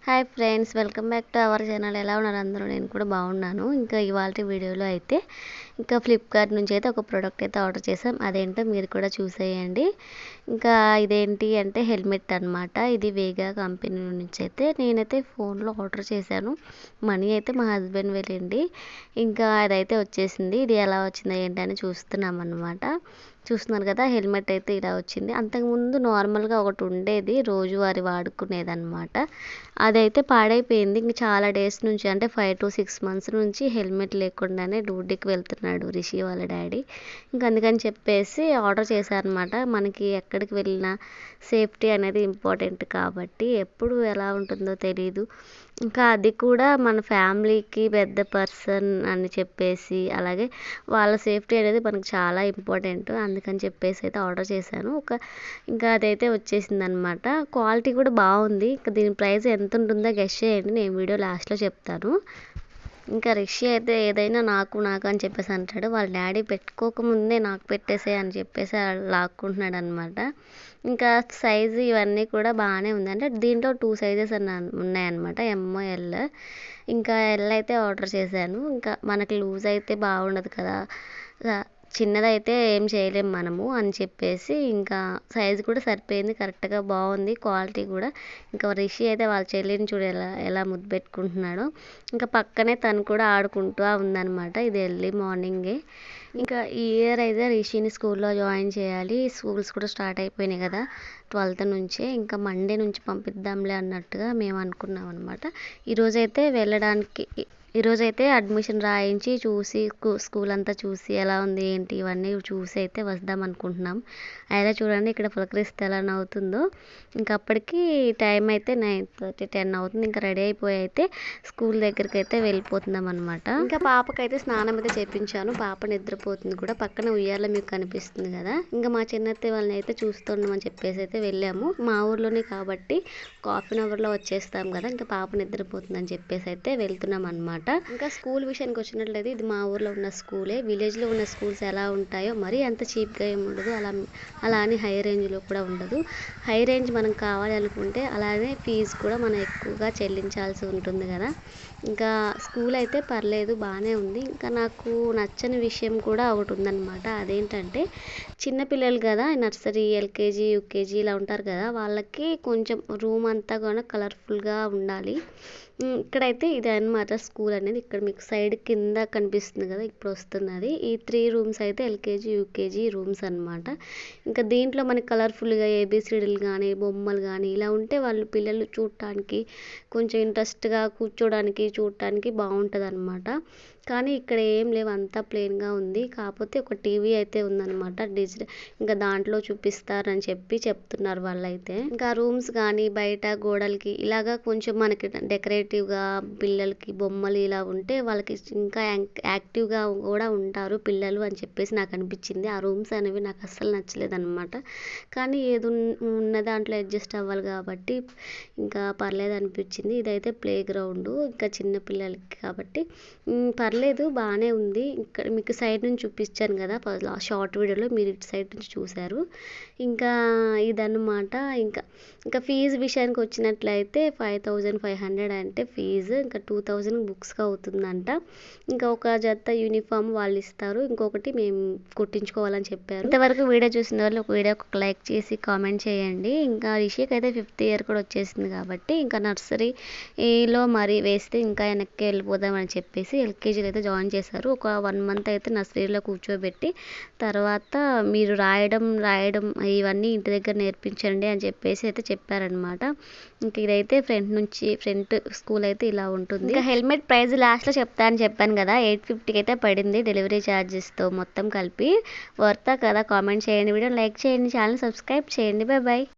Hi friends, welcome back to our channel. ఎలా ఉన్నారు అందరూ? నేను కూడా బాగున్నాను. ఇంకా ఇవాళ వీడియోలో అయితే ఇంకా ఫ్లిప్కార్ట్ నుంచి అయితే ఒక ప్రోడక్ట్ అయితే ఆర్డర్ చేసాం. అదేంటో మీరు కూడా చూసేయండి. ఇంకా ఇదేంటి అంటే హెల్మెట్ అనమాట. ఇది వేగా కంపెనీ నుంచి అయితే నేనైతే ఫోన్లో ఆర్డర్ చేశాను. మనీ అయితే మా హస్బెండ్ వెళ్ళింది. ఇంకా అదైతే వచ్చేసింది. ఇది ఎలా వచ్చిందో ఏంటని చూస్తున్నాం అనమాట. చూస్తున్నారు కదా, హెల్మెట్ అయితే ఇలా వచ్చింది. అంతకుముందు నార్మల్గా ఒకటి ఉండేది, రోజువారీ వాడుకునేది అనమాట. అదైతే పాడైపోయింది. ఇంక చాలా డేస్ నుంచి అంటే 5 to 6 months నుంచి హెల్మెట్ లేకుండానే డ్యూటీకి వెళ్తున్నాడు రిషి వాళ్ళ డాడీ. ఇంక అందుకని చెప్పేసి ఆర్డర్ చేశారనమాట. మనకి ఎక్కడికి వెళ్ళినా సేఫ్టీ అనేది ఇంపార్టెంట్ కాబట్టి ఎప్పుడు ఎలా ఉంటుందో తెలీదు. ఇంకా అది కూడా మన ఫ్యామిలీకి పెద్ద పర్సన్ అని చెప్పేసి, అలాగే వాళ్ళ సేఫ్టీ అనేది మనకు చాలా ఇంపార్టెంట్. అందుకని చెప్పేసి అయితే ఆర్డర్ చేశాను. ఇంకా అదైతే వచ్చేసిందనమాట. క్వాలిటీ కూడా బాగుంది. ఇంకా దీని ప్రైస్ ఎంత ఉంటుందో గెస్ చేయండి, నేను వీడియో లాస్ట్లో చెప్తాను. ఇంకా రిషి అయితే ఏదైనా నాకు అని చెప్పేసి అంటాడు. వాళ్ళ డాడీ పెట్టుకోకముందే నాకు పెట్టేసే అని చెప్పేసి లాక్కుంటున్నాడు అనమాట. ఇంకా సైజు ఇవన్నీ కూడా బాగానే ఉంది. అంటే దీంట్లో 2 sizes ఉన్నాయన్నమాట, ML. ఇంకా ఎల్ అయితే ఆర్డర్ చేశాను. ఇంకా మనకి లూజ్ అయితే బాగుండదు కదా, చిన్నదైతే ఏం చేయలేం మనము అని చెప్పేసి ఇంకా సైజు కూడా సరిపోయింది, కరెక్ట్గా బాగుంది క్వాలిటీ కూడా. ఇంకా రిషి అయితే వాళ్ళ చెల్లిని చూడు ఎలా ముద్దు పెట్టుకుంటున్నాడో. ఇంకా పక్కనే తను కూడా ఆడుకుంటూ ఉందన్నమాట. ఇది ఎర్లీ మార్నింగే. ఇంకా ఈ ఇయర్ అయితే రిషిని స్కూల్లో జాయిన్ చేయాలి. స్కూల్స్ కూడా స్టార్ట్ అయిపోయినాయి కదా 12th నుంచే. ఇంకా మండే నుంచి పంపిద్దాంలే అన్నట్టుగా మేము అనుకున్నాం అనమాట. ఈరోజైతే అడ్మిషన్ రాయించి చూసి స్కూల్ అంతా చూసి ఎలా ఉంది ఏంటి ఇవన్నీ చూసి అయితే వద్దాం అనుకుంటున్నాం. అయినా చూడండి ఇక్కడ పులకరిస్తే ఎలా నవ్వుతుందో. ఇంకా అప్పటికి టైం అయితే 9:30, 10 అవుతుంది. ఇంకా రెడీ అయిపోయి అయితే స్కూల్ దగ్గరికి అయితే వెళ్ళిపోతున్నాం అనమాట. ఇంకా పాపకైతే స్నానం అయితే చేయించాను. పాప నిద్రపోతుంది కూడా. పక్కన ఉయ్యాల మీకు కనిపిస్తుంది కదా. ఇంకా మా చిన్నత్త వాళ్ళని అయితే చూస్తున్నామని చెప్పేసి అయితే వెళ్ళాము. మా ఊర్లోనే కాబట్టి ఒక 1/2 hourలో వచ్చేస్తాం కదా. ఇంకా పాప నిద్రపోతుందని చెప్పేసి అయితే వెళ్తున్నాం అనమాట. ఇంకా స్కూల్ విషయానికి వచ్చినట్లయితే ఇది మా ఊర్లో ఉన్న స్కూలే. విలేజ్లో ఉన్న స్కూల్స్ ఎలా ఉంటాయో మరీ అంత చీప్గా ఏమి ఉండదు, అలా అని హై రేంజ్లో కూడా ఉండదు. హై రేంజ్ మనం కావాలి అనుకుంటే అలానే ఫీజు కూడా మనం ఎక్కువగా చెల్లించాల్సి ఉంటుంది కదా. ఇంకా స్కూల్ అయితే పర్లేదు, బాగానే ఉంది. ఇంకా నాకు నచ్చని విషయం కూడా ఒకటి ఉందన్నమాట. అదేంటంటే చిన్నపిల్లలు కదా, నర్సరీ, LKG, UKG ఇలా ఉంటారు కదా, వాళ్ళకి కొంచెం రూమ్ అంతా కూడా కలర్ఫుల్గా ఉండాలి. ఇక్కడైతే ఇది అనమాట స్కూల్ అనేది. ఇక్కడ మీకు సైడ్ కింద కనిపిస్తుంది కదా, ఇప్పుడు వస్తున్నది. ఈ 3 rooms అయితే LKG, UKG రూమ్స్ అనమాట. ఇంకా దీంట్లో మనకి కలర్ఫుల్గా ABCDలు కానీ బొమ్మలు కానీ ఇలా ఉంటే పిల్లలు చూడటానికి కొంచెం ఇంట్రెస్ట్గా కూర్చోడానికి చూడటానికి బాగుంటుంది అనమాట. కానీ ఇక్కడ ఏం లేవు, అంతా ప్లెయిన్గా ఉంది. కాకపోతే ఒక టీవీ అయితే ఉందన్నమాట, డిజిటల్. ఇంకా దాంట్లో చూపిస్తారని చెప్తున్నారు వాళ్ళైతే. ఇంకా రూమ్స్ కానీ బయట గోడలకి ఇలాగా కొంచెం మనకి డెకరేటివ్గా పిల్లలకి బొమ్మలు ఇలా ఉంటే వాళ్ళకి ఇంకా యాక్టివ్గా కూడా ఉంటారు పిల్లలు అని చెప్పేసి నాకు అనిపించింది. ఆ రూమ్స్ అనేవి నాకు అస్సలు నచ్చలేదన్నమాట. కానీ ఏది ఉన్న దాంట్లో అడ్జస్ట్ అవ్వాలి కాబట్టి ఇంకా పర్లేదు అనిపించింది. ఇదైతే ప్లే గ్రౌండ్, ఇంకా చిన్న పిల్లలకి కాబట్టి పర్లేదు, బాగానే ఉంది. ఇక్కడ మీకు సైడ్ నుంచి చూపించాను కదా షార్ట్ వీడియోలో, మీరు ఇటు సైడ్ నుంచి చూశారు. ఇంకా ఇదన్నమాట. ఇంకా ఫీజు విషయానికి వచ్చినట్లయితే 5500 అంటే ఫీజు. ఇంకా 2000 బుక్స్కి అవుతుందంట. ఇంకా ఒక జత యూనిఫామ్ వాళ్ళు ఇస్తారు, ఇంకొకటి మేము కుట్టించుకోవాలని చెప్పారు. ఇంతవరకు వీడియో చూసిన వాళ్ళు ఒక వీడియోకి ఒక లైక్ చేసి కామెంట్ చేయండి. ఇంకా రిషికి అయితే 5th year కూడా వచ్చేసింది కాబట్టి ఇంకా నర్సరీలో మరి వేస్తే ఇంకా వెనక్కి వెళ్ళిపోదామని చెప్పేసి LKGలో అయితే జాయిన్ చేశారు. ఒక 1 month అయితే నర్సరీలో కూర్చోబెట్టి తర్వాత మీరు రాయడం ఇవన్నీ ఇంటి దగ్గర నేర్పించండి అని చెప్పేసి అయితే చెప్పారనమాట. ఇంక ఇదైతే ఫ్రంట్ స్కూల్ అయితే ఇలా ఉంటుంది. ఇంకా హెల్మెట్ ప్రైస్ లాస్ట్లో చెప్తాను చెప్పాను కదా, 850 అయితే పడింది డెలివరీ ఛార్జెస్తో మొత్తం కలిపి. వర్తా కదా? కామెంట్ చేయండి, వీడియో లైక్ చేయండి, ఛానల్ సబ్స్క్రైబ్ చేయండి. బాయ్.